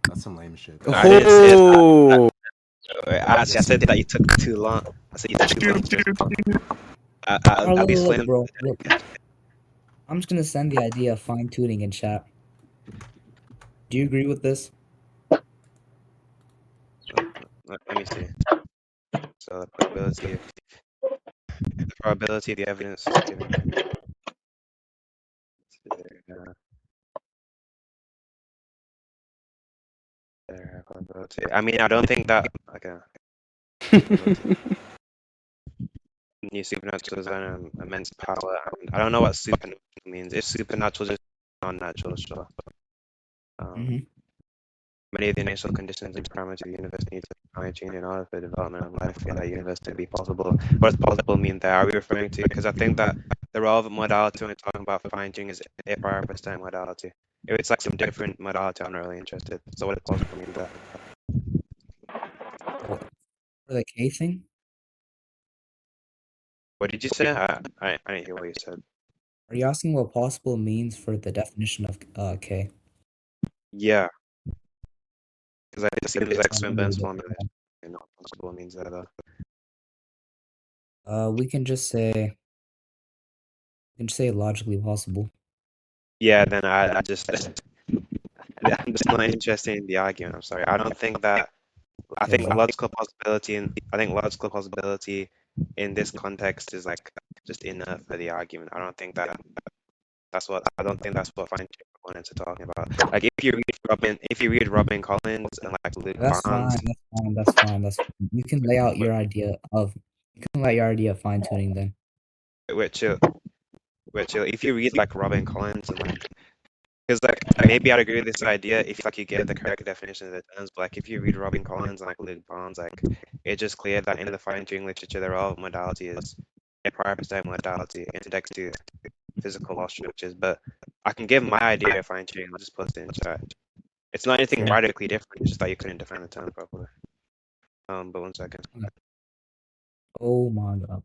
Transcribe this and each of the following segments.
That's some lame shit. I didn't say it. Oh, I said that you took too long. I said you took too long. I'll be Look, slim. bro. Look. I'm just gonna send the idea of fine tuning in chat. Do you agree with this? Let me see. So the probability of the evidence is given. Probability. I mean, I don't think that. Okay. New supernatural design and immense power. I don't know what supernatural means. If supernatural is non-natural, sure. Many of the initial conditions and parameters of the universe need to be fine-tuned in order for the development of life in that universe to be possible. What does possible mean there? Are we referring to? Because I think that the relevant modality when we're talking about fine-tuning is a prior percent modality. If it's like some different modality, I'm not really interested. So what does possible mean there? For the K thing? What did you say? I didn't hear what you said. Are you asking what possible means for the definition of K? Yeah. Because I think it was like Swinburne's formula. You know, possible means that though. We can just say logically possible. Yeah, then I just I'm just not interested in the argument. I'm sorry. I don't think that. I think logical possibility in this context is like just enough for the argument. I don't think that I don't think that's what fine-tuning proponents are talking about. Like if you read Robin Collins and like Luke Barnes. That's fine. You can lay out your idea of fine tuning then. Which if you read like Robin Collins and like, because like maybe I'd agree with this idea if like you get the correct definition of the terms, but like if you read Robin Collins and like Luke Barnes, like it's just clear that in the fine-tuning literature the relevant modality is a prior percent modality indexed to physical law structures. But I can give my idea of fine-tuning. I'll just post it in chat. It's not anything radically different. It's just that you couldn't define the term properly. But 1 second. Oh my god.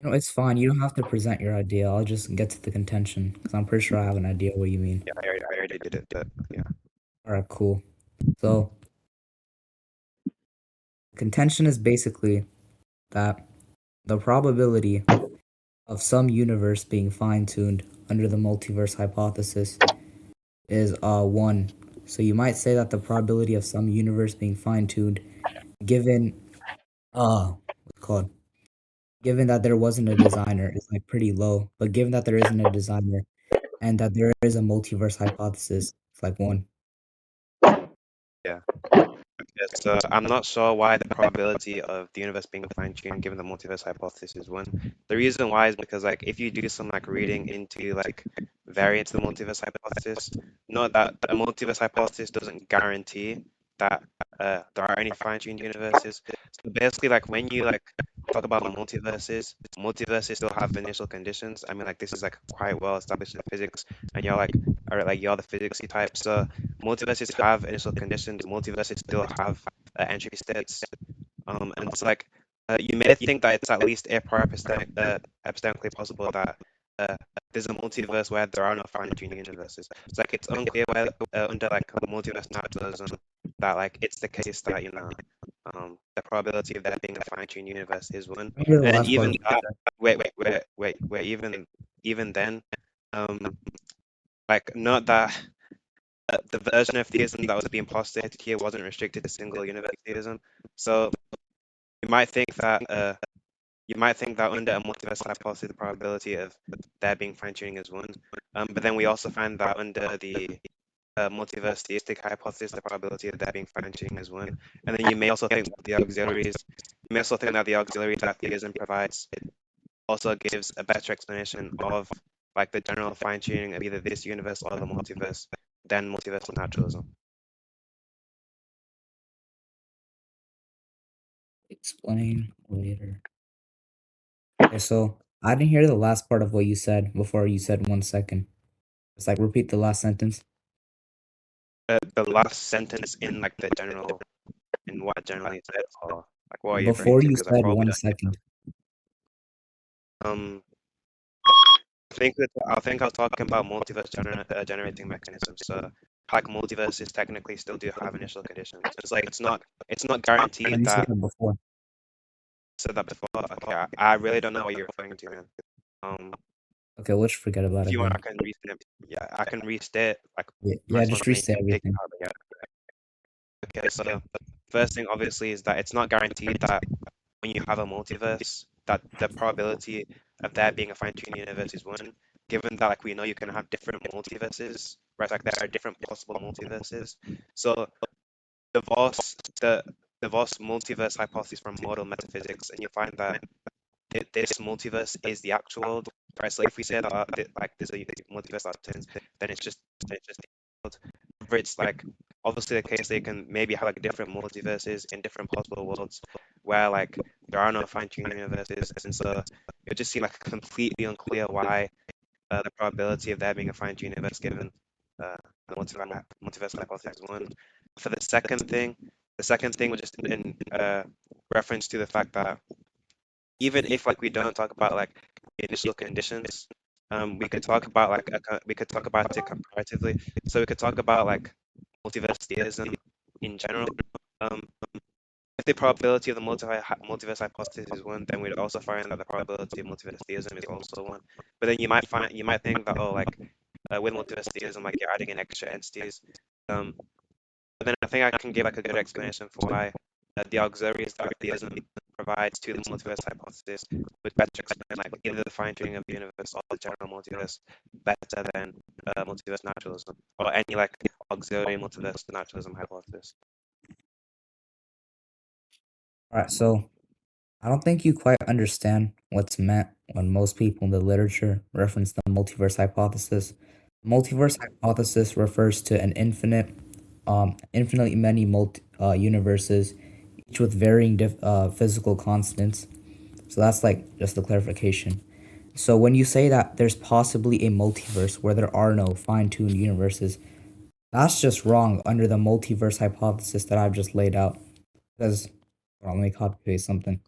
No, it's fine. You don't have to present your idea. I'll just get to the contention because I'm pretty sure I have an idea what you mean. Yeah, I already did it, but yeah. All right, cool. So, contention is basically that the probability of some universe being fine-tuned under the multiverse hypothesis is 1. So you might say that the probability of some universe being fine-tuned given given that there wasn't a designer is like pretty low, but given that there isn't a designer and that there is a multiverse hypothesis, it's like 1. Yeah. So I'm not sure why the probability of the universe being fine-tuned given the multiverse hypothesis is 1. The reason why is because like if you do some like reading into like variants of the multiverse hypothesis, note that a multiverse hypothesis doesn't guarantee that there are any fine-tuned universes. So basically like when you like talk about multiverses still have initial conditions. I mean like this is like quite well established in physics and you're like you're the physicsy type. So multiverses have initial conditions. Multiverses still have entropy states. And it's like you may think that it's at least a prior epistemically possible that there's a multiverse where there are no fine-tuned universes. It's like it's unclear whether under like multiverse naturalism that like it's the case that the probability of there being a fine-tuned universe is 1. And even even then like not that. The version of theism that was being postulated here wasn't restricted to single universe theism. So you might think that under a multiverse hypothesis, the probability of there being fine-tuning is 1. But then we also find that under the multiverse theistic hypothesis, the probability of there being fine-tuning is 1. And then you may also think that the auxiliaries that theism provides also gives a better explanation of like the general fine-tuning of either this universe or the multiverse than multiverse naturalism. Explain later. Okay, so I didn't hear the last part of what you said before you said 1 second. Just like repeat the last sentence. The last sentence in like the general in what I generally said, or like what are you referring Before to? you Because I said probably one don't. second. I think I was talking about multiverse generating mechanisms. So like multiverses technically still do have initial conditions. It's like it's not guaranteed You said that that before. said that before. Okay, I really don't know what you're referring to, man. Okay, let's forget about If it you want, then. I can restate. Yeah, I can restate like Yeah, yeah, points once just and then you reset can pick it everything. up. Yeah. Okay, so first thing obviously is that it's not guaranteed that when you have a multiverse, that the probability of there being a fine-tuned universe is one, given that like we know you can have different multiverses, right? Like there are different possible multiverses. So the divorce multiverse hypothesis from model metaphysics, and you find that this multiverse is the actual world, right? So if we say that like there's a multiverse that turns, then it's just the world. However, it's like obviously the case they can maybe have like different multiverses in different possible worlds where like there are no fine-tuned universes, and so it would just seem like completely unclear why the probability of there being a fine-tuned universe given uh, the multiverse hypothesis is one. For the second thing was just in reference to the fact that even if like we don't talk about like initial conditions, we could talk about like we could talk about it comparatively. So we could talk about like multiverse theism in general. Um, if the probability of the multiverse hypothesis is one, then we'd also find that the probability of multiverse theism is also one. But then you might think that oh like with multiverse theism like you're adding in extra entities. Um, but then I think I can give like a good explanation for why the auxiliaries that theism provides to the multiverse hypothesis would better explain like either the fine-tuning of the universe or the general multiverse better than multiverse naturalism or any like auxiliary multiverse naturalism hypothesis. Alright, so I don't think you quite understand what's meant when most people in the literature reference the multiverse hypothesis. Multiverse hypothesis refers to an infinitely many universes, each with varying physical constants. So that's like just the clarification. So when you say that there's possibly a multiverse where there are no fine-tuned universes, that's just wrong under the multiverse hypothesis that I've just laid out. Because, well, let me copy paste something.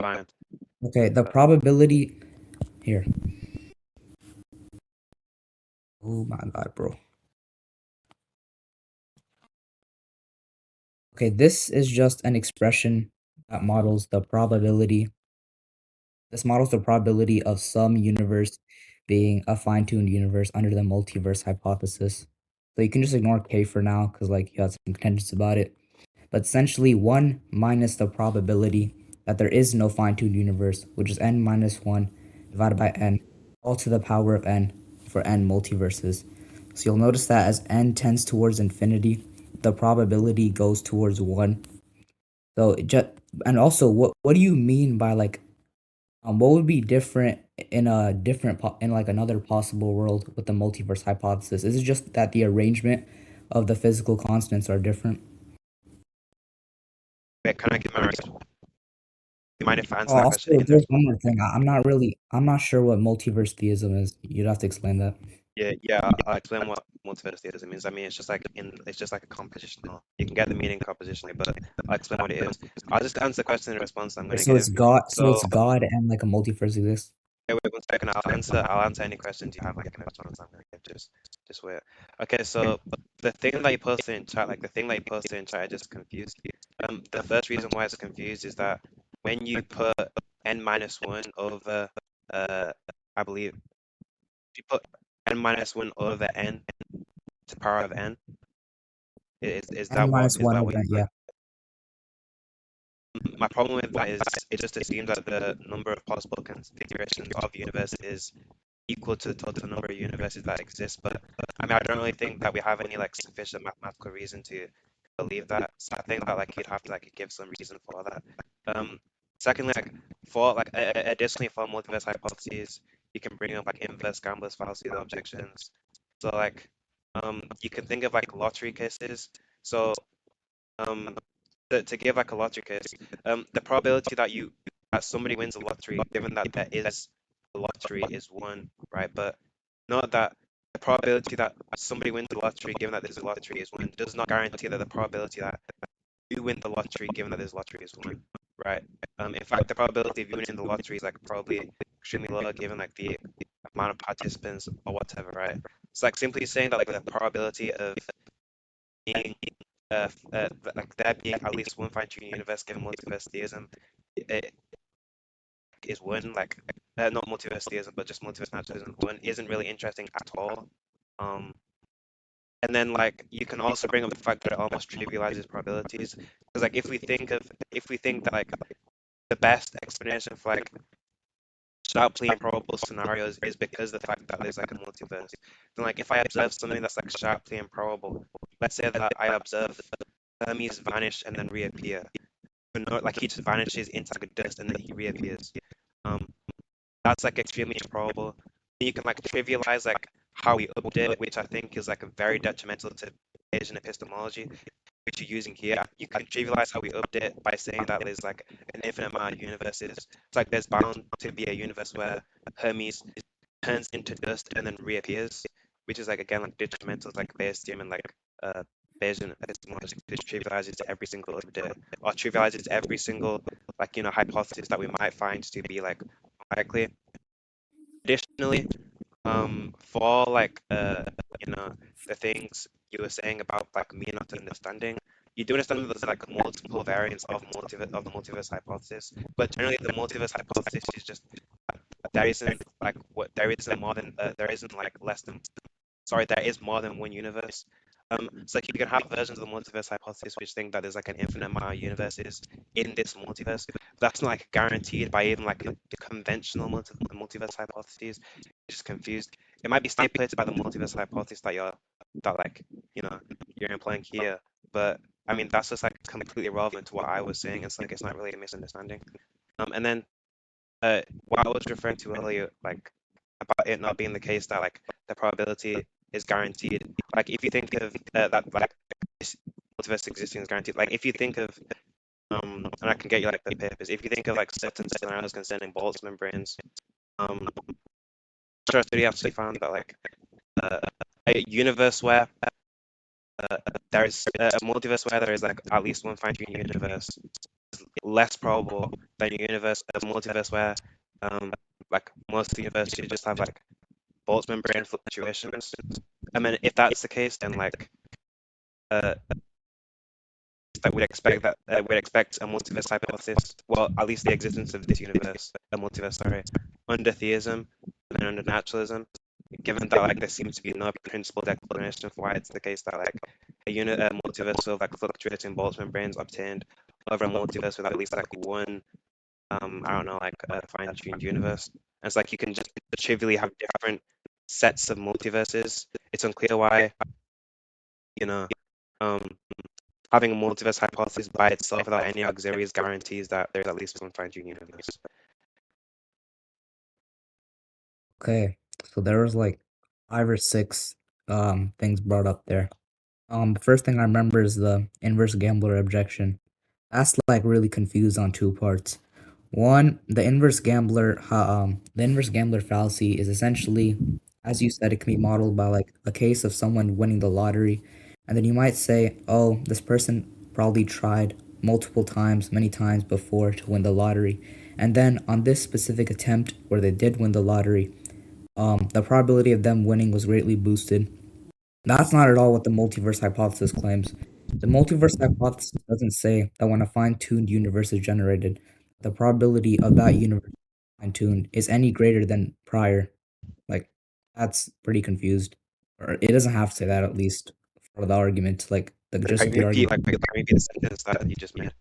Fine. Okay, the probability here. Oh my god, bro. Okay, this is just an expression that models the probability. This models the probability of some universe being a fine-tuned universe under the multiverse hypothesis. So you can just ignore K for now, because like you had some contentions about it. But essentially 1 minus the probability that there is no fine-tuned universe, which is n minus 1 divided by n, all to the power of n for n multiverses. So you'll notice that as n tends towards infinity, the probability goes towards 1. So it just, and also what do you mean by like what would be different in a in like another possible world with the multiverse hypothesis? Is it just that the arrangement of the physical constants are different? Wait, can I give my answer? You mind if I Oh, answer that also, question in there's this? one more thing. I'm not sure what multiverse theism is. You'd have to explain that. Yeah, yeah. I'll explain what multiverse theism means. I mean, it's just like a compositional. You can get the meaning compositionally, but I'll explain what it is. I'll just answer the question in response I'm Okay, going to so give. it's God. So So it's God and like a multiverse exists. wait 1 second. I'll answer any questions you have like in response I'm going to give. Just wait. Okay, so the thing that you posted in chat, like the thing that you posted in chat, I just confused. The first reason why it's confused is that when you put n minus one over, uh, I believe if you put n minus one over n to the power of n. N minus Is one that what over. you put? Yeah. My problem with that is it just assumes that the number of possible configurations of the universe is equal to the total number of universes that exist. But I mean, I don't really think that we have any like sufficient mathematical reason to believe that. So I think that like you'd have to like give some reason for that. Um, Secondly, like for like additionally for multiverse hypotheses, you can bring up like inverse Gambler's fallacy objections. So like you can think of like lottery cases. So um to give like a lottery case, the probability that somebody wins a lottery, given that there is the lottery is one, right? But not that the probability that somebody wins the lottery, given that there's a lottery, is one, does not guarantee that the probability that you win the lottery, given that there's lottery, is one, right? In fact, the probability of you winning the lottery is like probably extremely low, given like the amount of participants or whatever, right? It's like simply saying that like the probability of being like there being at least one fine-tuned universe given multiverse theism it is one like not multiverse theism but just multiverse naturalism one isn't really interesting at all. Um, and then like you can also bring up the fact that it almost trivializes probabilities because like if we think that like the best explanation for like sharply improbable scenarios is because the fact that there's like a multiverse, then like if I observe something that's like sharply improbable, let's say that I observe Hermes vanish and then reappear. But no, like he just vanishes into like a dust and then he reappears. Um, that's like extremely improbable. You can like trivialize like how we update, which I think is like a very detrimental to Asian epistemology, which you're using here. You can trivialize how we update by saying that there's like an infinite amount of universes. It's like there's bound to be a universe where Hermes turns into dust and then reappears, which is like again like detrimental to like Bayesian and like Bayesian epistemology, which trivializes every single update or trivializes every single like hypothesis that we might find to be like likely. Additionally, for like the things you were saying about like me not understanding, you do understand that there's like multiple variants of the multiverse hypothesis, but generally the multiverse hypothesis is just there isn't like what there isn't more than there isn't like less than sorry, there is more than one universe. So like you can have versions of the multiverse hypothesis which think that there's like an infinite amount of universes in this multiverse. But that's not like guaranteed by even like the conventional multiverse hypotheses. It's just confused. It might be stipulated by the multiverse hypothesis that like you know you're employing here, but I mean that's just like completely irrelevant to what I was saying. It's like it's not really a misunderstanding. And then what I was referring to earlier, like about it not being the case that like the probability is guaranteed. Like if you think of that like this multiverse existing is guaranteed. Like if you think of and I can get you like the papers. If you think of like certain scenarios concerning Boltzmann brains, sure study actually found that like uh, a universe where there is a multiverse where there is like at least one fine-tuned universe is less probable than a multiverse where um like most of the universe should just have like Boltzmann brain fluctuations. I mean, if that's the case, then like uh, that we'd expect a multiverse hypothesis. Well, at least the existence of this universe, a multiverse, sorry, under theism and under naturalism. Given that like there seems to be no principled explanation for why it's the case that like a multiverse of like fluctuating Boltzmann brains obtained over a multiverse with at least like one I don't know like a fine-tuned universe. And it's like you can just trivially have different sets of multiverses. It's unclear why you know um having a multiverse hypothesis by itself without any auxiliaries guarantees that there's at least one fine-tuned universe. Okay, so there was like 5 or 6 things brought up there. The first thing I remember is the inverse gambler objection. That's like really confused on 2 parts. One, the inverse gambler fallacy is essentially, as you said, it can be modeled by like a case of someone winning the lottery, and then you might say, oh, this person probably tried multiple times, many times before to win the lottery, and then on this specific attempt where they did win the lottery, the probability of them winning was greatly boosted. That's not at all what the multiverse hypothesis claims. The multiverse hypothesis doesn't say that when a fine-tuned universe is generated, the probability of that universe fine-tuned is any greater than prior. Like, that's pretty confused. Or it doesn't have to say that at least for the argument. Like the Like, just the argument. like maybe the sentence that you just made.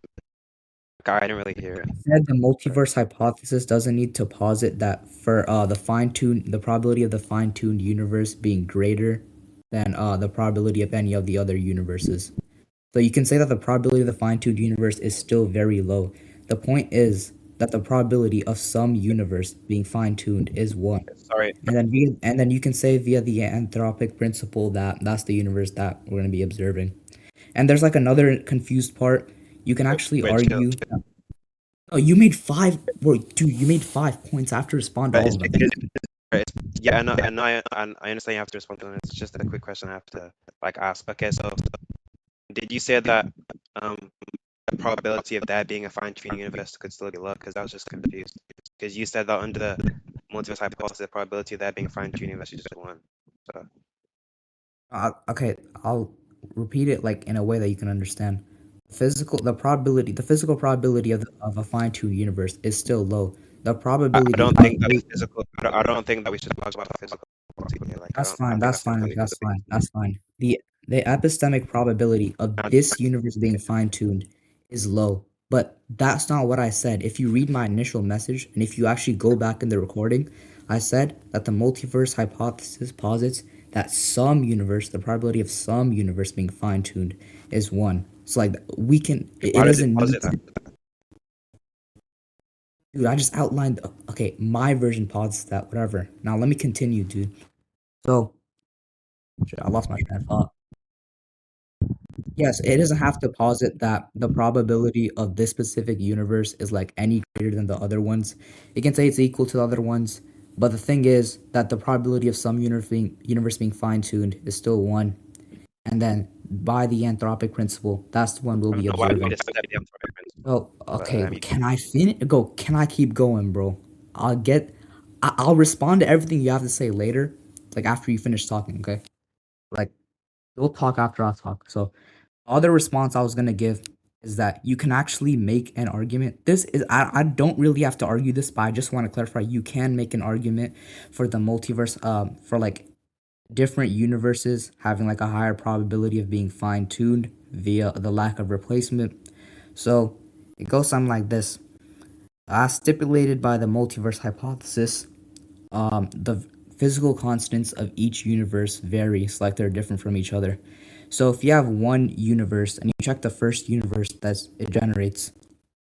Like, I didn't really hear it. I said the multiverse hypothesis doesn't need to posit that for the probability of the fine-tuned universe being greater than the probability of any of the other universes. So you can say that the probability of the fine-tuned universe is still very low. The point is that the probability of some universe being fine-tuned is 1. Sorry. And then you can say via the anthropic principle that that's the universe that we're going to be observing. And there's like another confused part. You can actually Wait, chill. argue. Oh, you made five. Bro, dude, you made 5 points. I have to respond to But all it's of them. because yeah, I understand you have to respond to them. It's just a quick question I have to like ask. Okay, so did you say that um the probability of there being a fine-tuning universe could still be low? Because I was just confused. Because you said that under the multiverse hypothesis, the probability of there being a fine-tuning universe is just one. So Okay, I'll repeat it like in a way that you can understand. The physical probability of a fine-tuned universe is still low. The I probability don't of think that the wait, physical. I don't think that we should talk about the physical probability here. Like that's I fine. think That's that's fine. completely That's debatable. fine. That's fine. The epistemic probability of And this universe being fine-tuned is low. But that's not what I said. If you read my initial message and if you actually go back in the recording, I said that the multiverse hypothesis posits that the probability of some universe being fine-tuned is one. So like we can why it does it doesn't need posit to, that? dude, I just outlined okay, my version posits that, whatever. Now let me continue, dude. So shit, I lost my train of thought. Yes, it doesn't have to posit that the probability of this specific universe is like any greater than the other ones. It can say it's equal to the other ones, but the thing is that the probability of some universe being fine-tuned is still one. And then by the anthropic principle, that's the one we'll I don't be know why we observing. just accept the Affirmative principle. Oh, But okay. you Can I finish? Go. Can I keep going, bro? I'll get. I'll respond to everything you have to say later, like after you finish talking. Okay. Like you'll talk after I talk. So other response I was gonna give is that you can actually make an argument. This is I don't really have to argue this, but I just want to clarify you can make an argument for the multiverse for like different universes having like a higher probability of being fine-tuned via the lack of replacement. So it goes something like this. As stipulated by the multiverse hypothesis, the physical constants of each universe vary, so like they're different from each other. So if you have one universe and you check the first universe that it generates,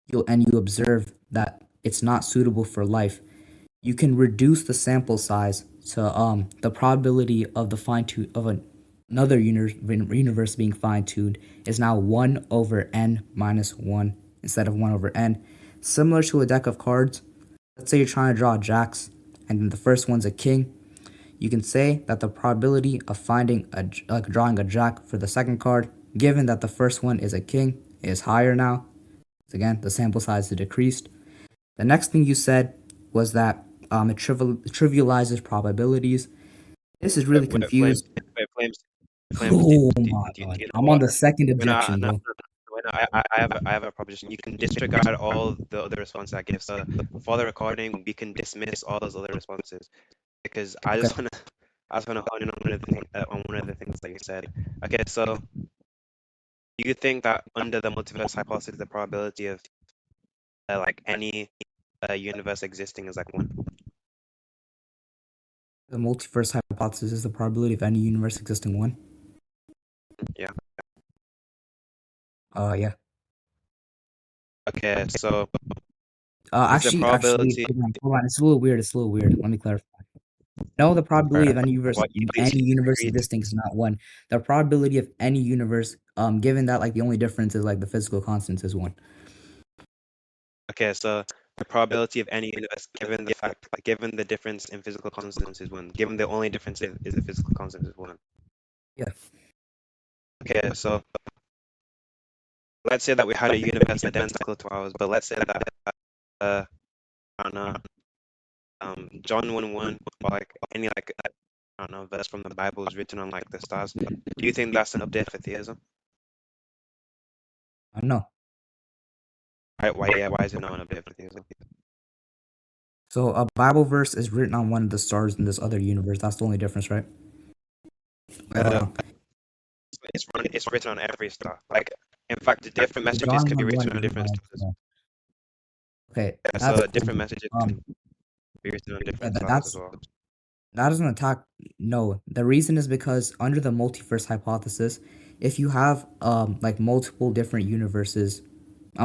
you observe that it's not suitable for life, you can reduce the sample size to the probability of the fine tune of another universe being fine tuned is now 1 over n minus 1 instead of 1 over n. Similar to a deck of cards, let's say you're trying to draw jacks and then the first one's a king. You can say that the probability of finding like drawing a jack for the second card, given that the first one is a king, is higher now. Again, the sample size is decreased. The next thing you said was that it trivializes probabilities. This is really wait, flames, confused. wait, flames. Oh my Do god. you know I'm on what? the second When objection, bro. I have a proposition. You can disregard all the other responses I give. So for the recording, we can dismiss all those other responses because Okay. I just wanna hone in on one of the things that you said. Okay, so do you think that under the multiverse hypothesis, the probability of like any universe existing is like one? The multiverse hypothesis is the probability of any universe existing one. Yeah. Yeah. Okay, so is the Actually, probability hold on. It's a little weird. It's a little weird. Let me clarify. No, the probability right? of What you at least any you universe agreed. existing is not one. The probability of any universe, given that like the only difference is like the physical constants is one. Okay, so the probability of any universe, given the fact, like, given the difference in physical constants is one. Given the only difference is the physical constant is one. Yeah. Okay, so let's say that we had a universe identical to ours, but let's say that uh, I don't know, John 1:1 or like any like I don't know verse from the Bible is written on like the stars. Do you think that's an update for theism? I don't know. Right? Why is it not an update for theism? So a Bible verse is written on one of the stars in this other universe. That's the only difference, right? Wait, hold Uh, on. it's written on every star. Like in fact, the different messages John can be 1:1 written is on written different on stars. every. Okay, Yeah, that's so cool. different messages Um, can be written on yeah, different stars as well. that doesn't attack. No, the reason is because under the multiverse hypothesis, if you have like multiple different universes,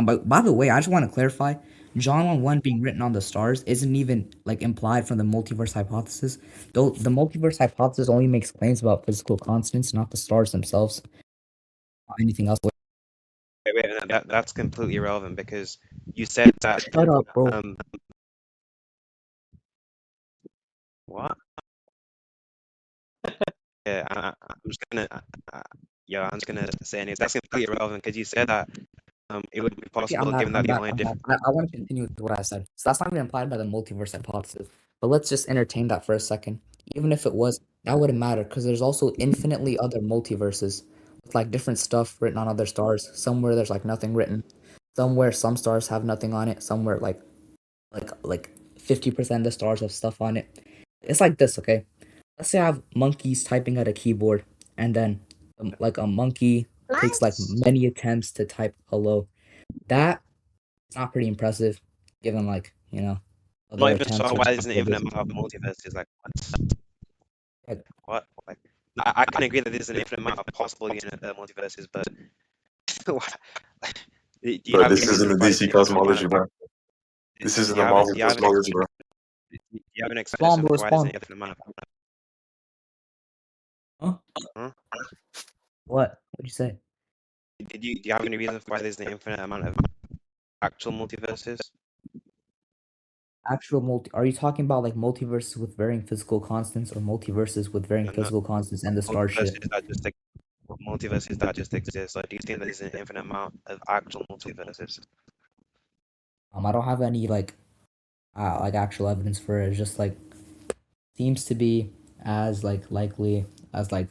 but by the way, I just want to clarify, John 1:1 being written on the stars isn't even like implied from the multiverse hypothesis. Though the multiverse hypothesis only makes claims about physical constants, not the stars themselves, or anything else. Wait, that's completely irrelevant because you said that Shut up, bro. um what? Yeah, I'm just gonna yeah, I'm just gonna say anyways. That's completely irrelevant because you said that it would be Okay, possible I'm back. given I'm that the back. only I'm back. difference. I want to continue with what I said. So that's not even implied by the multiverse hypothesis. But let's just entertain that for a second. Even if it was, that wouldn't matter because there's also infinitely other multiverses with like different stuff written on other stars. Somewhere there's like nothing written. Somewhere some stars have nothing on it. Somewhere like 50% of the stars have stuff on it. It's like this, okay? Let's say I have monkeys typing at a keyboard, and then like a monkey takes like many attempts to type hello. That it's not pretty impressive, given like I'm not other even attempts sure or why there's an infinite languages. amount of multiverses. Like Like, what? Like I can agree that there's an infinite amount of possible multiverses, but do you Bro, have this any isn't reason the why there's DC an infinite amount cosmology, of? bro. This isn't Do you the have Marvel cosmology, bro. do you have an spawn, explanation bro, for why there's an spawn. infinite amount of? Huh? Huh? What? What'd you say? Do you have any reason for why there's an infinite amount of actual multiverses? Actual multi? Are you talking about like multiverses with varying physical constants, or multiverses with varying No, no, physical constants and the star shit? multiverses that just exist. Like, do you think that there's an infinite amount of actual multiverses? I don't have any like actual evidence for it. It's just like seems to be as like likely as like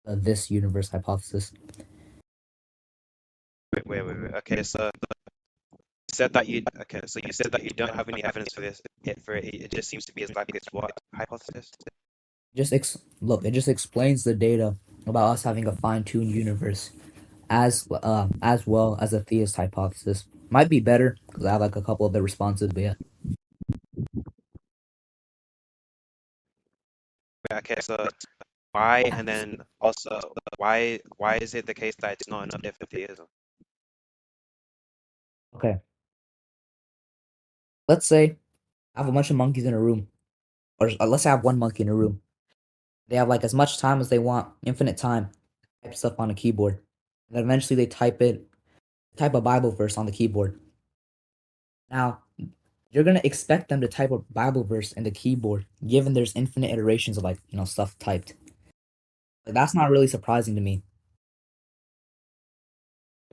this universe hypothesis. Wait. Okay, so said that you okay, so you said that you don't have any evidence for this. It just seems to be as likely as what hypothesis? Look, it just explains the data about us having a fine-tuned universe as well as a theist hypothesis. Might be better because I have like a couple of the responses, but yeah. Okay, so why and then also why is it the case that it's not enough for theism? Okay, let's say I have a bunch of monkeys in a room, or let's say I have one monkey in a room. They have like as much time as they want, infinite time, type stuff on a keyboard, and then eventually they type a Bible verse on the keyboard. Now, you're gonna expect them to type a Bible verse in the keyboard, given there's infinite iterations of like stuff typed. Like that's not really surprising to me.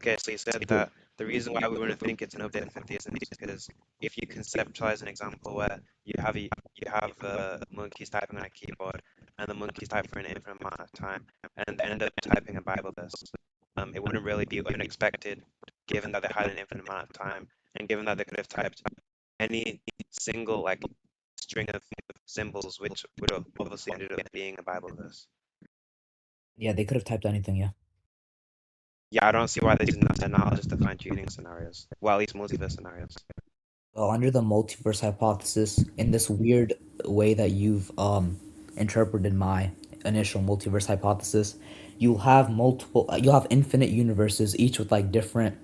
Okay, so you said that the reason why we wouldn't think it's an update for theism is because if you conceptualize an example where you have monkeys typing on a keyboard and the monkeys type for an infinite amount of time and they end up typing a Bible verse, it wouldn't really be unexpected given that they had an infinite amount of time and given that they could have typed any single like string of symbols which would have obviously ended up being a Bible verse. Yeah, they could have typed anything. Yeah. Yeah, I don't see why these are not just fine tuning scenarios. Well, at least multiverse scenarios. Well, under the multiverse hypothesis, in this weird way that you've interpreted my initial multiverse hypothesis, you'll have infinite universes, each with like different.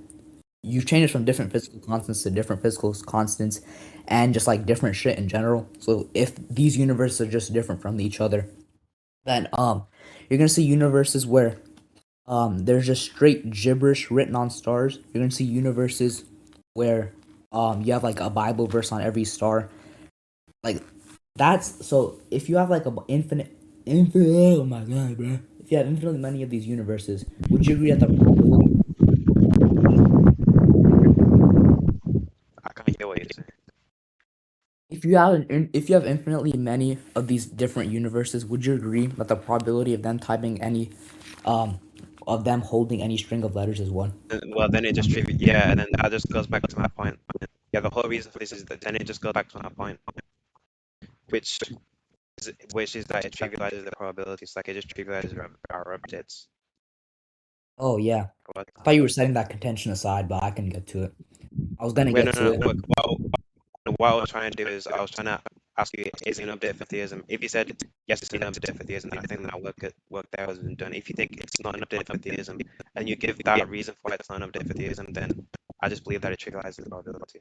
You change it from different physical constants to different physical constants, and just like different shit in general. So if these universes are just different from each other, then you're gonna see universes where there's just straight gibberish written on stars. You're gonna see universes where you have like a Bible verse on every star. Like that's so if you have like a infinite oh my god, bro. If you have infinitely many of these universes, would you agree that the probability I can't hear what you're saying. if you have infinitely many of these different universes, would you agree that the probability of them typing any um of them holding any string of letters is one? Well, then it just yeah, and then that just goes back to my point. Yeah, the whole reason for this is that then it just goes back to my point, which which is that it trivializes the probabilities. Like it just trivializes our updates. Oh yeah. What? I thought you were setting that contention aside, but I can get to it. I was gonna Wait, get to no. it. What I was trying to do is I was trying to ask you, is it an update for theism? If you said yes, it's an update for theism, then I think that work there has been done. If you think it's not an update for theism, and you give that reason for why it's not an update for theism, then I just believe that it trivializes the probability.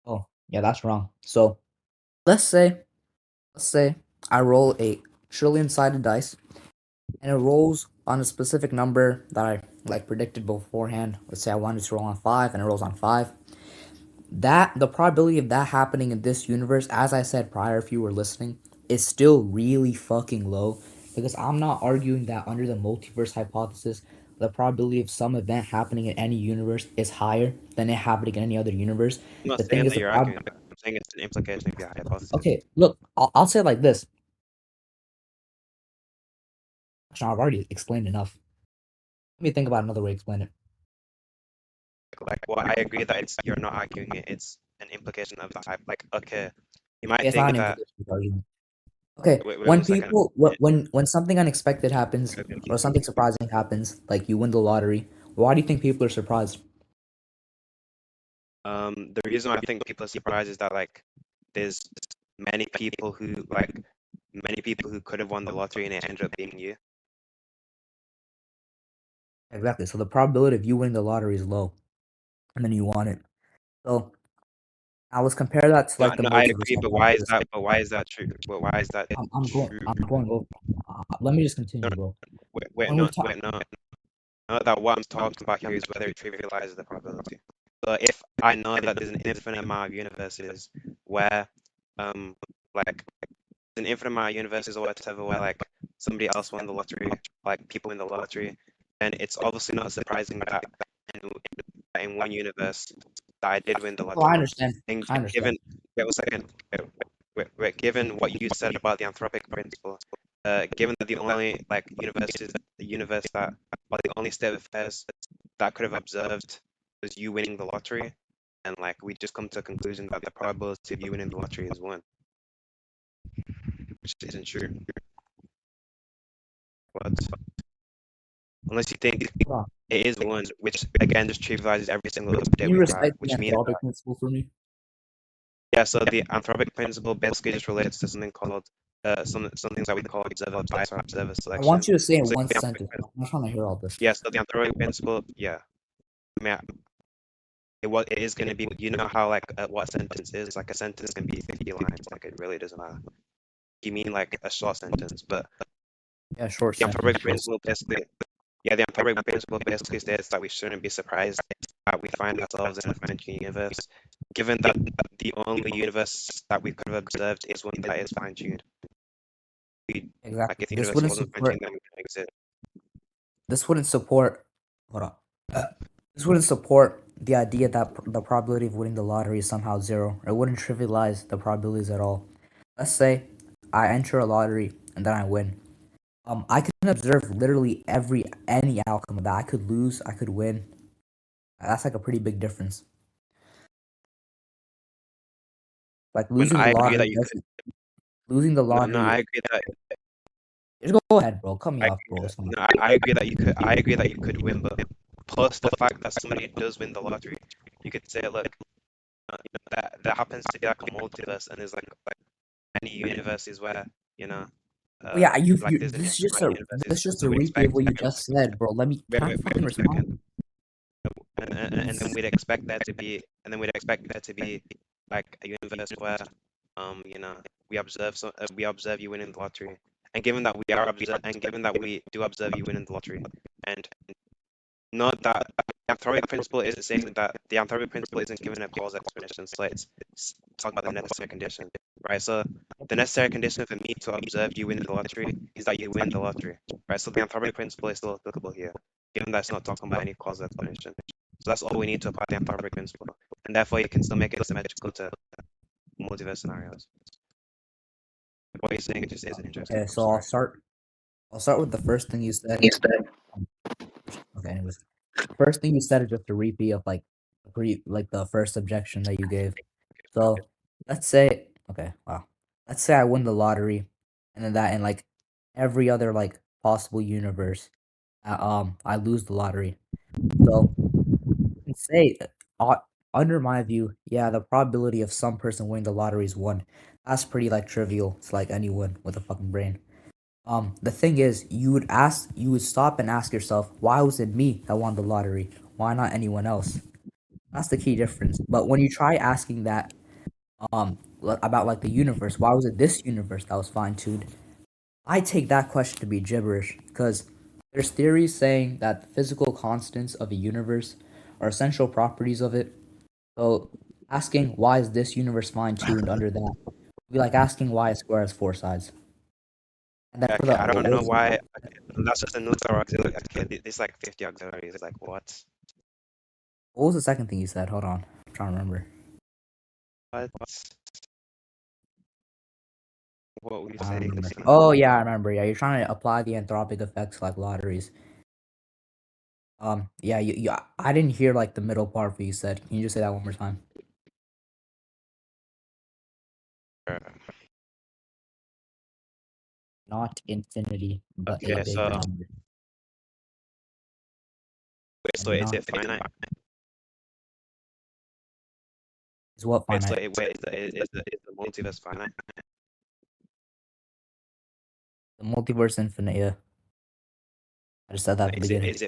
Oh, yeah, that's wrong. So let's say let's say I roll a trillion sided dice and it rolls on a specific number that I like predicted beforehand. Let's say I wanted to roll on 5 and it rolls on 5. That the probability of that happening in this universe, as I said prior, if you were listening, is still really fucking low. Because I'm not arguing that under the multiverse hypothesis, the probability of some event happening in any universe is higher than it happening in any other universe. I'm not The thing saying is, that you're arguing. I'm saying it's an implication of your hypothesis. okay, look, I'll say it like this. Actually, I've already explained enough. Let me think about another way to explain it. Like, well, I agree that you're not arguing it. It's an implication of the hype. Like, okay, you might It's not think an that. implication argument. Okay, Wait when 1 second. people when something unexpected happens or something surprising happens, like you win the lottery, why do you think people are surprised? The reason why I think people are surprised is that like there's many people who could have won the lottery and it ended up being you. Exactly. So the probability of you winning the lottery is low, and then you won it. So now let's compare that to No, like the no, I multiverse agree, but why is hypothesis. that? But why is that true? But why is that true? I'm going over. Let me just No, continue, bro. wait, When no, we're talking, wait, no. Not that what I'm talking about here is whether it trivializes the probability. So if I know that there's an infinite amount of universes where, like an infinite amount of universes or whatever where like somebody else won the lottery, like people win the lottery, then it's obviously not surprising that in one universe that I did win the oh, I lottery. understand. And I understand. given, wait 1 second, given what you said about the anthropic principle, given that the only like universe is the universe that, or the only state of affairs that could have observed was you winning the lottery, and like we just come to a conclusion that the probability of you winning the lottery is 1, which isn't true. But unless you think Hold on. it is 1, which again just trivializes every single Can update you we've respect had, the which means that, anthropic principle for me? yeah, so the anthropic principle basically just relates to something called some things that we call observer bias or observer I selection. want you to say it in So one the sentence. I'm not trying to hear all this. yeah, so the anthropic principle, yeah, I mean, it is going to be, you know how like what a sentence is, like a sentence can be 50 lines, like it really doesn't matter. You mean like a short sentence, but Yeah, short the sentence. anthropic principle basically, yeah, the anthropic principle basically states that we shouldn't be surprised that we find ourselves in a fine-tuned universe, given that the only universe that we could have observed is one that is fine-tuned. Like Exactly. if the This universe wouldn't wasn't support. fine-tuned, then we couldn't exist. This wouldn't support. Hold on. This wouldn't support the idea that the probability of winning the lottery is somehow zero. It wouldn't trivialize the probabilities at all. Let's say I enter a lottery and then I win. I can observe literally any outcome of that. I could lose, I could win. That's like a pretty big difference. Like When losing the I agree lottery that you could, doesn't. Losing the no, lottery. I agree that Just go ahead, bro. Cut me I, off, bro. It's fine. no, I agree that you could. I agree that you could win, but plus the fact that somebody does win the lottery, you could say, look, that happens to be like a multiverse, and there's like many universes where you know, But yeah, like there's an infinite amount of this universes. is just So a we'd repeat of expect, what you just said, bro. Let me wait, can I wait, wait fucking one second, respond? and then we'd expect there to be, like a universe where, you know, we observe you winning the lottery, and given that we do observe you winning the lottery, and not that the anthropic principle isn't saying that the anthropic principle isn't giving a causal explanation. So it's talking about the necessary condition, right? So the necessary condition for me to observe you win the lottery is that you win the lottery, right? So the anthropic principle is still applicable here, given that it's not talking about any causal explanation. So that's all we need to apply the anthropic principle, and therefore you can still make it symmetrical to multiverse scenarios. What you're saying just isn't interesting. Okay, I'm so sorry. I'll start with the first thing you said. Okay, anyways. First thing you said is just a repeat of like the first objection that you gave. So let's say okay, wow. Let's say I win the lottery and then that in like every other like possible universe, I lose the lottery. So you can say under my view, yeah, the probability of some person winning the lottery is 1. That's pretty like trivial. It's like anyone with a fucking brain. The thing is, you would stop and ask yourself, why was it me that won the lottery? Why not anyone else? That's the key difference. But when you try asking that, about like the universe, why was it this universe that was fine tuned? I take that question to be gibberish because There's theories saying that the physical constants of a universe are essential properties of it. So asking why is this universe fine-tuned under that would be like asking why a square has four sides. And then for Okay, I the don't know words, why. That's just another auxiliary. Okay, there's like 50 auxiliaries. It's like what? what was the second thing you said? Hold on, I'm trying to remember. What? What were you I don't saying? remember. Oh yeah, I remember. Yeah, you're trying to apply the anthropic effects like lotteries. Yeah, I didn't hear like the middle part of what you said. Can you just say that one more time? Not infinity, but a Okay, big so number. wait, so And is not it finite? is what Wait, so finite? is the multiverse finite? The multiverse infinite. Yeah, I just said that No, at the beginning. is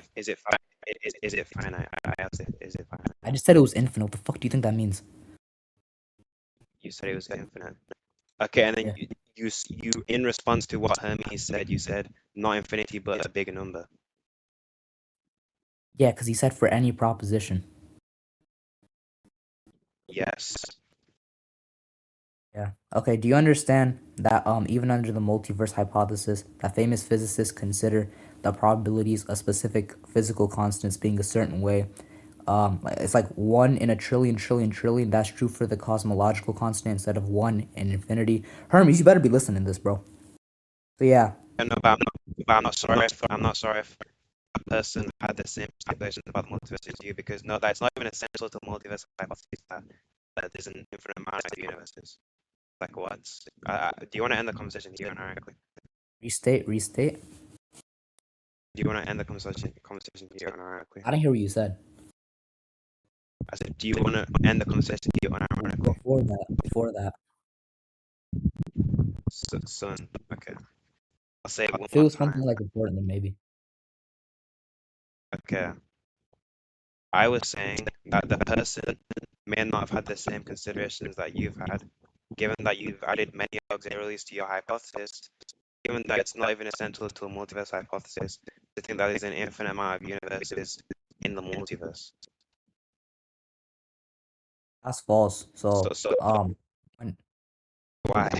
it finite? I asked it. Is it finite? I just said it was infinite. What the fuck do you think that means? You said it was infinite. Okay, and then Yeah, you in response to what Hermes said, you said not infinity but a bigger number. yeah, because he said for any proposition. Yes. Yeah. Okay. Do you understand that even under the multiverse hypothesis, that famous physicists consider the probabilities of specific physical constants being a certain way? It's like 1 in a trillion. That's true for the cosmological constant instead of 1 in infinity. Hermes, you better be listening to this, bro. So yeah, I know, but I'm not sorry if a person had the same speculation about the multiverse as you, because no, that's not even essential to multiverse hypothesis that there's an infinite amount of universes. Like what? Do you want to end the conversation here ironically? restate. Do you want to end the conversation here ironically? I didn't hear what you said. I said, do you want to end the conversation here unironically? Before that, Son, okay. I'll say it one if it more was something time. like important, then maybe. Okay. I was saying that the person may not have had the same considerations that you've had, given that you've added many auxiliaries to your hypothesis, given that it's not even essential to a multiverse hypothesis to think that there's an infinite amount of universes in the multiverse. That's false. So, So so when why?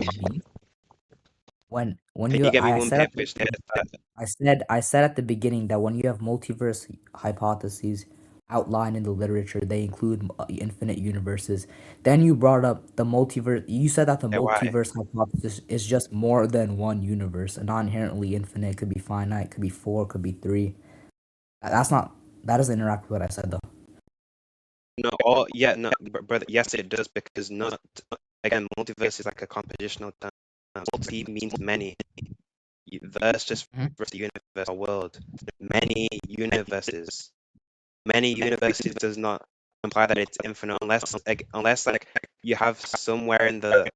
when Can you you get me I one said paper at which states that? I said at the beginning that when you have multiverse hypotheses outlined in the literature, they include infinite universes. Then you brought up the multiverse. You said that the Yeah, why? multiverse hypothesis is just more than one universe, and not inherently infinite. It could be finite, could be four, could be three. That's not that doesn't interact with what I said though. No, yeah, no, brother, yes, it does, because not, again, multiverse is like a compositional term. Multi means many. Verse just Mhm. refers to the universe or world. Many universes. Many universes does not imply that it's infinite, unless you have somewhere in the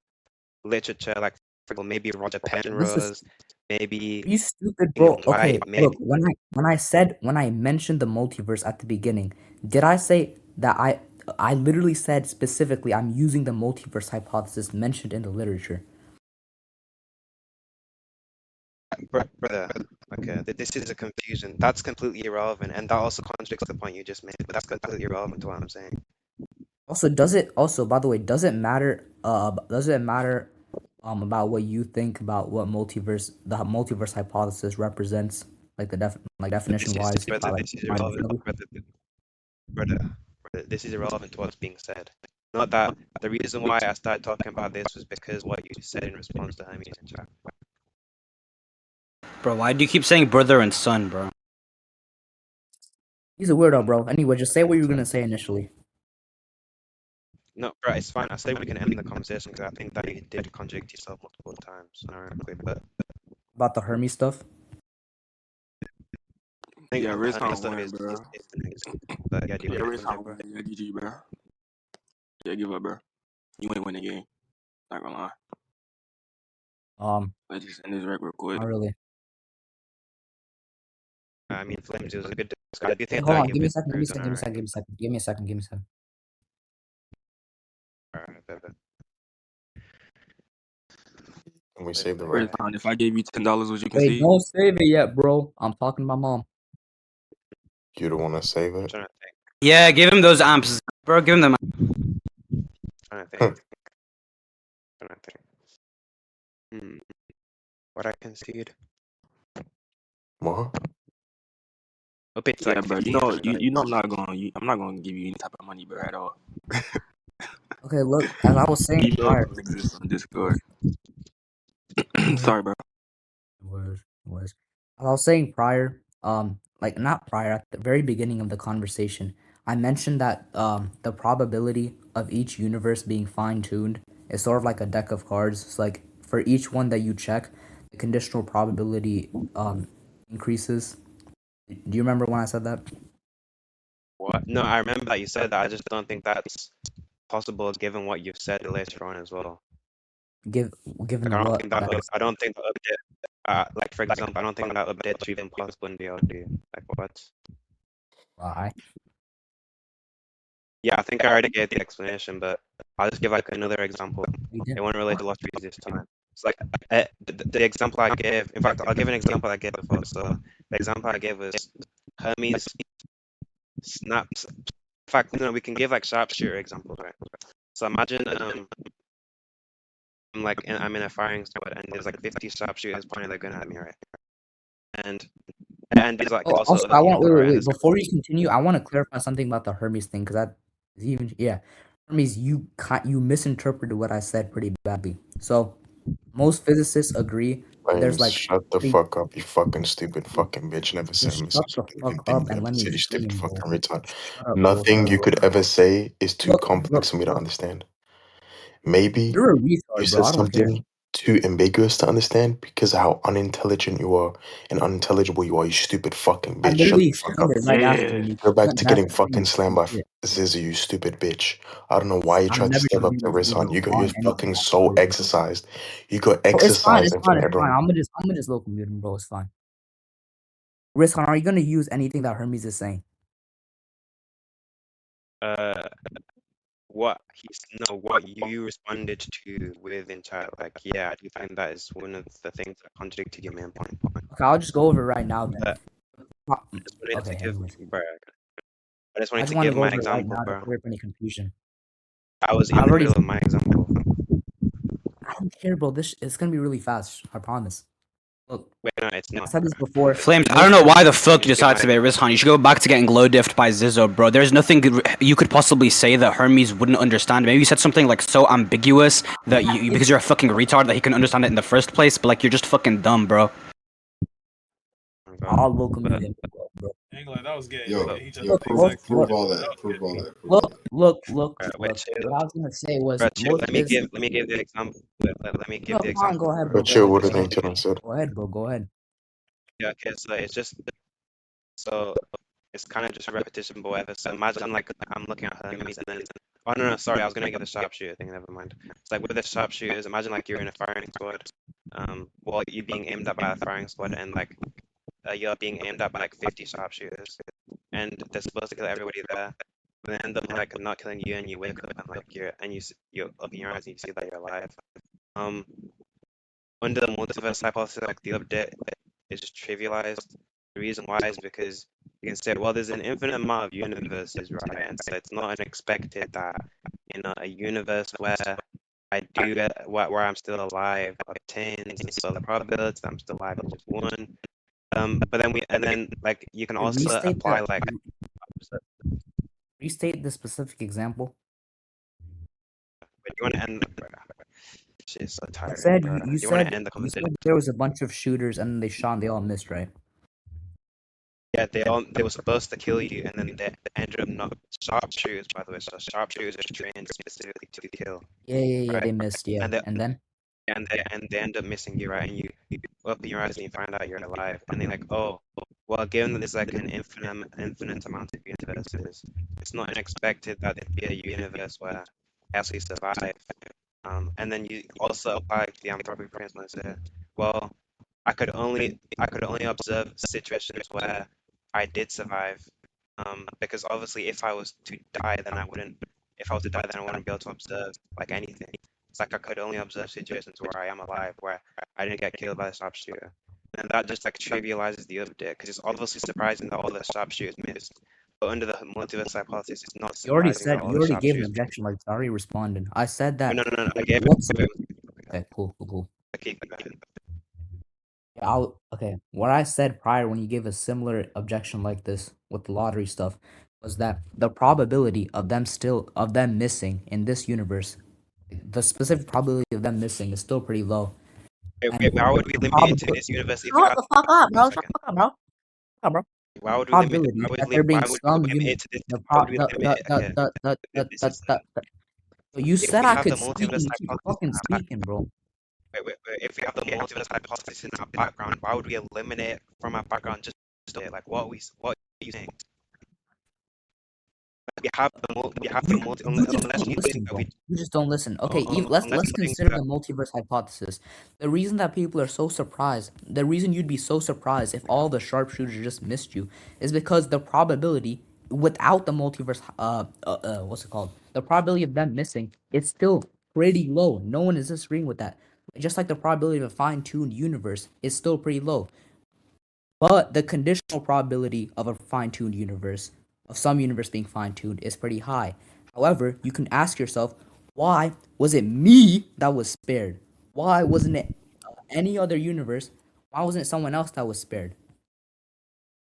literature, like for example, maybe Roger This is Penrose, maybe Are you stupid, England bro? White, Okay, maybe. look, when I mentioned the multiverse at the beginning, did I say that I literally said specifically I'm using the multiverse hypothesis mentioned in the literature. Brother, okay, this is a confusion. That's completely irrelevant, and that also contradicts the point you just made. But that's completely irrelevant to what I'm saying. Also, by the way, does it matter about what you think about what the multiverse hypothesis represents, like definition wise, This is by irrelevant, infinity? brother, this is irrelevant to what's being said. Not that the reason why I started talking about this was because what you said in response to Hermes in chat. Bro, why do you keep saying brother and son, bro? He's a weirdo, bro. Anyway, just say what you were gonna say initially No, bro, it's fine. I said we can end the conversation because I think that you did contradict yourself multiple times. Ironically, but about the Hermes stuff. I think Yeah, Hermes Rizzhan stuff win, bro. is the next. But yeah, do you Yeah, want to Rizzhan conclude, bro? win. Yeah, GG, bro. Yeah, give up, bro. You ain't win the game. Not gonna lie. Let's just end this record quick. Not really. I mean, Flames, it was a good discussion. I do Wait, think hold that on. you've improved on Give me a our. second. Give me a second. Give me a second. Give me a second. Alright, And we live saved the like right. that. Rizzhan, if I gave you $10, would you Wait, concede? don't save it yet, bro. I'm talking to my mom. You don't want to save I'm it? trying to think. Yeah, give him those amps, bro. Give him them. Trying to Huh. think. Trying to think. What I concede? What? Hope it's Yeah, like bro. 1,500. You know, I'm not gonna give you any type of money, bro, at all. Okay, look, as I was saying Email prior. don't exist on Discord. Word, Sorry, bro. word. As I was saying prior, like not prior, at the very beginning of the conversation, I mentioned that the probability of each universe being fine-tuned is sort of like a deck of cards. It's like for each one that you check, the conditional probability increases. Do you remember when I said that? What? No, I remember that you said that. I just don't think that's possible given what you've said later on as well. Given Like I don't what think that that I don't think the update. Like for example, I don't think that update is even possible in DLD. Like what? why? Yeah, I think I already gave the explanation, but I'll just give like another example. We did. It won't relate to lotteries this time. It's like the example I gave. In fact, I'll give an example I gave before. So the example I gave was Hermes snaps. In fact, no, we can give like sharpshooter examples, right? So imagine I'm in a firing squad and there's like 50 sharpshooters pointing their gun at me, right? And there's like Oh, also also, other I want people, right? And wait. there's Before you continue, I want to clarify something about the Hermes thing because that is even Hermes, you misinterpreted what I said pretty badly. So most physicists agree that there's Flames, like shut the three. fuck up, you fucking stupid fucking bitch. Never said Just I'm shut missing the fuck up anything. and Never let me said you stupid explain, bro. fucking retard. Shut up, bro. Shut Nothing up, you bro. could ever say is too Look, complex for me to look. understand. Maybe You're a you retard, bro. said I don't care. something too ambiguous to understand because of how unintelligent you are and unintelligible you are, you stupid fucking I bitch. Shut literally the fuck explained up. it right after, Yeah. and you Go back went to back getting to saying fucking the slammed same by shit. Zizzy, you stupid bitch. I don't know why you I'm tried to never step gonna up to use Rizzhan. Zizzy You got your on fucking anything. soul exercised. You got Bro, it's fine. exercised It's in fine. front of It's fine. everyone. I'm gonna just local mute him, bro. It's fine. Rizhan, are you gonna use anything that Hermes is saying? uh what you responded to with in chat, like yeah, I do think that is one of the things that contradicted your main point. Okay, I'll just go over it right now then. But Pro- I just wanted to Okay, give anyways. bro, I just I wanted just to want to give go my over it right example, now to bro. clear up any confusion. I was I in the already. middle of my example. I don't care, bro. It's gonna be really fast. I promise. Look, Wait, no, it's I not, said this bro. before. Flames, I don't Most know why the Let me fuck you just give decided my to be Rizzhan. You should go back to getting glow diffed by Zizzo, bro. There's nothing you could possibly say that Hermes wouldn't understand. Maybe you said something like so ambiguous that you because you're a fucking retard that he couldn't understand it in the first place, but like you're just fucking dumb, bro. bro. I'll local But mute him, bro. I ain't gonna lie, that was gay. Yo, He just yo, Look, the prove look, exact prove look, all that that. was Prove gay. all that. Prove all look, that. wait, look. chill, What I was gonna say was bro, chill. most physicists. Let me give the example. Let me give No, the fine. Go example, ahead, bro. bro. But Go chill, ahead. what It's did Go not ahead. Nathan said? Go ahead, bro. Go ahead. yeah, okay, so it's kind of just repetition, but whatever. So imagine like I'm looking at Hermes and then oh no, sorry, I was gonna give the sharpshooter thing, never mind. It's like with the sharpshooters, imagine like you're in a firing squad. Well you're being aimed at by a firing squad and like you're being aimed at by like 50 sharpshooters and they're supposed to kill everybody there. But they end up like not killing you and you wake up and like you're opening your eyes and you see that you're alive. Um Under the multiverse hypothesis, like the update is just trivialized. The reason why is because you can say, well, there's an infinite amount of universes, right? And so it's not unexpected that in a universe where I do get where I'm still alive obtains, and so the probability that I'm still alive is just one. But then like you can Hey, also apply like restate the specific example. wait, you want to end the shit is so You tiring, said bro. you You want to said end the you conversation? said there was a bunch of shooters and they shot and they all missed, right? Yeah, they were supposed to kill you, and then they ended up not sharpshooters, by the way. So sharpshooters are trained specifically to kill, Yeah. right? They missed. Yeah, And they and then and they end up missing you, right? And you open your eyes and you find out you're alive, and they're like, oh, well, given that there's like an infinite amount of universes, it's not unexpected that there'd be a universe where I actually survive. And then you also apply the anthropic principle and say, well, I could only observe situations where I did survive. Because obviously if I was to die then I wouldn't be able to observe like anything. It's like I could only observe situations where I am alive, where I didn't get killed by the sharpshooter. And that just like trivializes the update, because it's obviously surprising that all the sharpshooters missed. But under the multiverse hypothesis, it's not You already surprising that all you the already gave an sharpshooters missed. objection. Like, I already responded. I said Oh, that. no. I gave Let's it. Okay, cool. Okay, go ahead. Okay. What I said prior when you gave a similar objection like this with the lottery stuff was that the probability of them missing in this universe, the specific probability of them missing is still pretty low. And Why would we the limit it to this universe if we Shut had the fuck up, one bro. Shut second? the fuck up, bro. Shut up, bro. Why would we limit? Probability Why would that we, there being why would we some limit unit. it to this? The Why pro would we limit it? Okay, this is You if said we I have the could speak multiverse and you keep hypothesis fucking in our back, speaking, bro. if we have the multiverse hypothesis in our background, why would we eliminate it from our background just like what are you saying? We have the multi You just unless don't you listen, think that bro. we You just don't listen. Okay, unless let's you think consider that the multiverse hypothesis. The reason that people are so surprised, the reason you'd be so surprised if all the sharpshooters just missed you, is because the probability without the multiverse, what's it called? The probability of them missing is still pretty low. No one is disagreeing with that. Just like the probability of a fine-tuned universe is still pretty low. But the conditional probability of a fine-tuned universe, of some universe being fine-tuned, is pretty high. However, you can ask yourself, why was it me that was spared? Why wasn't it any other universe? Why wasn't it someone else that was spared?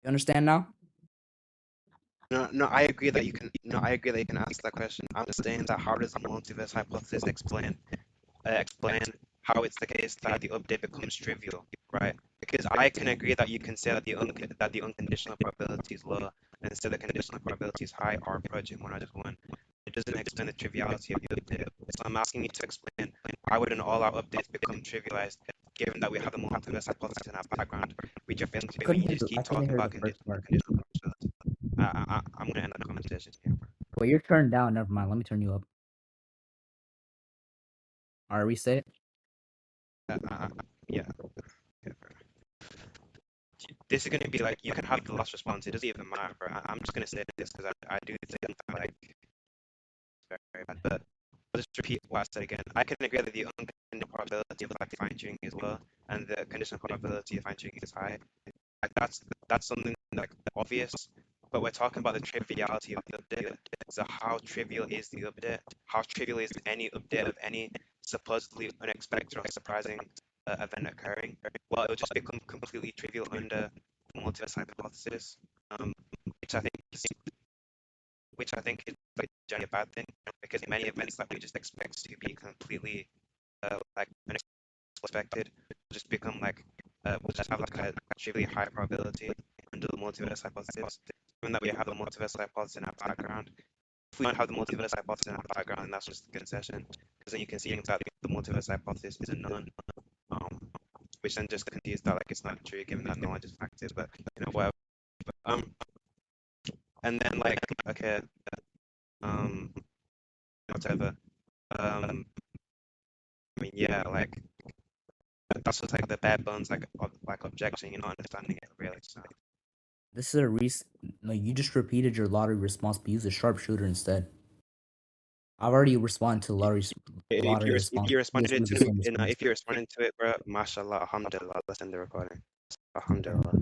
You understand now? no, I agree that you can. No, I agree that you can ask that question. I'm just saying that how does the multiverse hypothesis explain how it's the case that the update becomes trivial, right? Because I can agree that you can say that the unconditional probability is low and say the conditional probability is high or approaching 1/1. It doesn't explain the triviality of the update. So I'm asking you to explain why wouldn't all our updates become trivialized given that we have the multiverse hypothesis in our background, which you're failing to do when you just keep I couldn't talking hear about the first part. conditional probability. I'm gonna end the conversation here. Well, you're turned down. Never mind. Let me turn you up. All right, reset. Yeah. This is gonna be like you can have the last response. It doesn't even matter, bro. I'm just gonna say this because I do think that like it's very bad. But I'll just repeat what I said again. I can agree that the unconditional probability of like fine tuning is low and the conditional probability of fine tuning is high. Like that's something like obvious. But we're talking about the triviality of the update. So how trivial is the update? How trivial is any update of any supposedly unexpected or surprising event occurring? Well, it will just become completely trivial under the multiverse hypothesis, which I think is like generally a bad thing because many events that we just expect to be completely like unexpected will just become like will just have like a trivially high probability under the multiverse hypothesis. Given that we have the multiverse hypothesis in our background, if we don't have the multiverse hypothesis in our background, then that's just a concession because then you can see that the multiverse hypothesis is a known, which then just concedes that like it's not true given that knowledge is factors, but you know whatever. And then like okay, whatever. I mean yeah, like that's just like the bare bones like objection. You're not understanding it really. So. This is no, you just repeated your lottery response, but use a sharpshooter instead. I've already responded to Lottery's lottery response. If you responded Just use to the same it, response. if you responded to it, bro, mashallah, alhamdulillah, let's end the recording. Alhamdulillah.